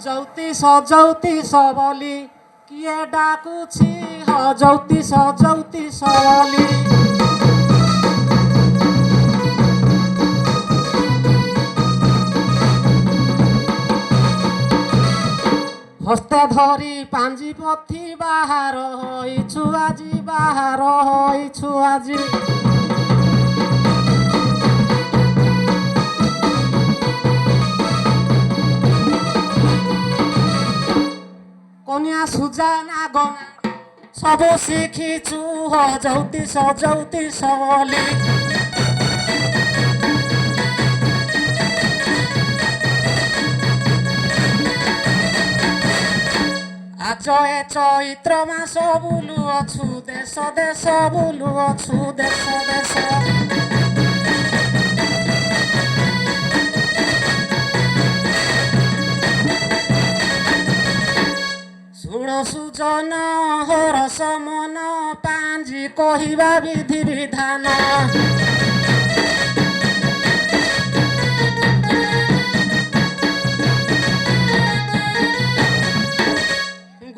ଜ୍ୟୋତିଷ ବୋଲି କିଏ ଡାକୁଛି ଜ୍ୟୋତିଷ ବୋଲି। ହସ୍ତେ ଧରି ପାଞ୍ଜି ପଥି ବାହାର ହୋଇଛୁ ଆଜି। କନ୍ୟା ସୁଜାନା ଗନା ସବୁ ଶିଖିଛୁ ଜ୍ୟୋତିଷ ବୋଲି। ଆଜ ଏ ଚୈତ୍ର ମାସ ବୁଲୁଅଛୁ ଦେଶ ବୁଲୁଅଛୁ ଦେଶ। ଶୁଣ ସୁଜନ ହରସ ମନ ପାଞ୍ଜି କହିବା ବିଧି ବିଧାନ।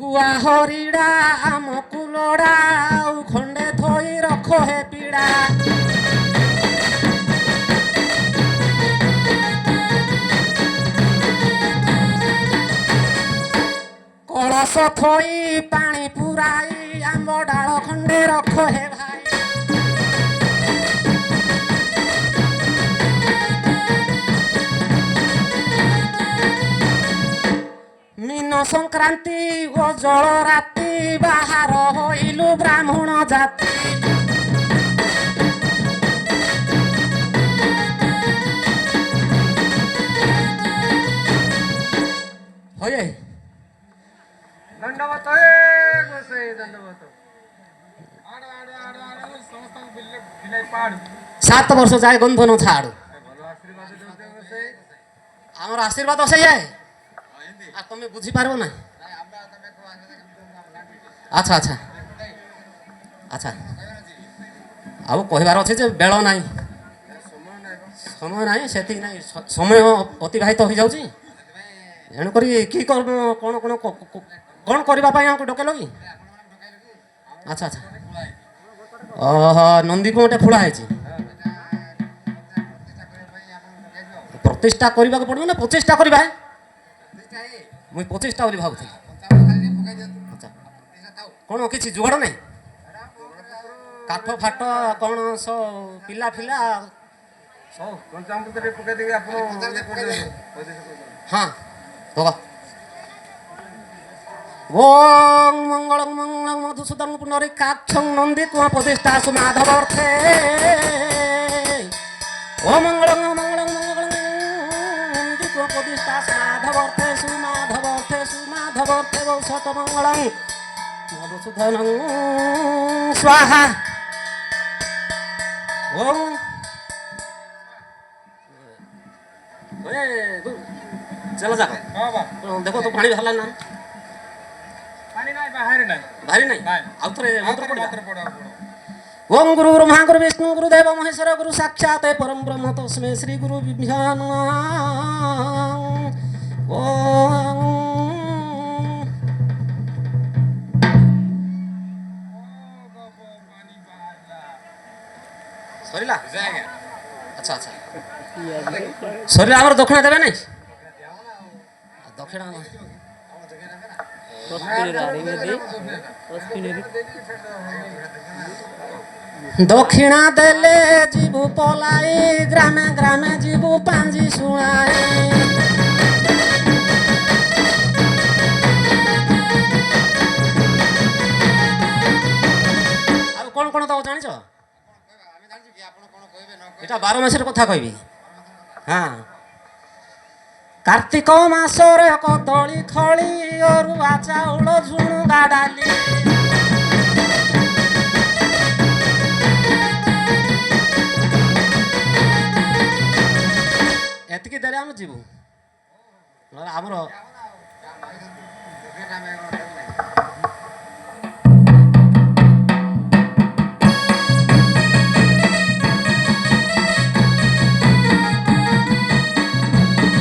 ଗୁଆ ହରିଡ଼ା ଆମ କୁଲଡ଼ା ଆଉ ଖଣ୍ଡେ ଥୋଇ ରଖ ହେ ପିଡ଼ା। କଳସ ଥୋଇ ପାଣି ପୁରାଇ ଆମ୍ବ ଡାଳ ଖଣ୍ଡେ ରଖ ହେ ଭାଇ। ମୀନ ସଂକ୍ରାନ୍ତି ଓ ଜଳ ରାତି ବାହାର ହୋଇଲୁ ବ୍ରାହ୍ମଣ ଜାତି। ହଏ ଦଣ୍ଡବତ ଗୋସାଇ ଦଣ୍ଡବତ। 7 ବର୍ଷ ଯାଏ ଗନ୍ଧ ନ ଛାଡୁ। ଭଲ ଆଶୀର୍ବାଦ ଦେଉଛ ଗୋସାଇ। ଆମର ଆଶୀର୍ବାଦ ସେଇଆ ଆଉ ତମେ ବୁଝିପାରିବ ନା। ଆଚ୍ଛା ଆଉ କହିବାର ଅଛି ଯେ ବେଳ ନାହିଁ, ସମୟ ନାହିଁ, ସେତିକି ନାହିଁ, ସମୟ ଅତିବାହିତ ହୋଇଯାଉଛି। ଏଣୁକରି କି କ'ଣ କରିବା ପାଇଁ ଆମକୁ ଡକେଇଲ କି? ଆଚ୍ଛା ନନ୍ଦୀକୁ ଗୋଟେ ଫୁଳା ହେଇଛି। ପ୍ରତିଷ୍ଠା କରିବାକୁ ପଡ଼ିବ ନା ପ୍ରଚେଷ୍ଟା କରିବା? ମୁଇଁ ପ୍ରଚେଷ୍ଟା ବୋଲି ଭାବୁଥିଲି। ଆଚ୍ଛା କ'ଣ କିଛି ଯୁଗାଡ଼ ନାହିଁ? କାଠ ଫାଟ କ'ଣ ପିଲା ପଞ୍ଚାମୃତରେ ପକେଇଦେବି ଆପଣ। ହଁ କହ। ଓಂ ମଙ୍ଗଳଂ ମଧୁସୂଦନ ପୁନରିକାକ୍ଷଂ ନନ୍ଦୀ କୁଆ ପ୍ରତିଷ୍ଠା ସୁମାଧବର୍ଥେ। ଓ ମଙ୍ଗଳଂ ନନ୍ଦୀ କୁଆ ପ୍ରତିଷ୍ଠା ସୁମାଧବର୍ଥେ ବୌଷଟ ମଙ୍ଗଳଂ ମଧୁସୂଦନଂ ସ୍ୱାହା। ଓಂ चलो जा देखो तो पानी बाहर ना। पानी नहीं बाहर नहीं बाहर नहीं आउ थरे मंत्र पड़। ओम गुरु ब्रह्मा गुरु विष्णु गुरु देव महेश्वर गुरु साक्षात परम ब्रह्म तस्मै श्री गुरु विभ्यान। ओम सरीला अच्छा सरीला हमर दक्षिणा देबे नहीं? दक्षिणा देले जीवु पलाई ग्रामे ग्रामे जीवु पांजी सुनाई। ଆଉ କଣ କଣ ଦବ ଜାଣିଛ? ଏଟା 12 ମାସର କଥା କହିବି। ହଁ कार्तिक मासरे कदली खली अरुआ चाउल झुणुगा डाली। एतिकी देले हम जीवु। हमर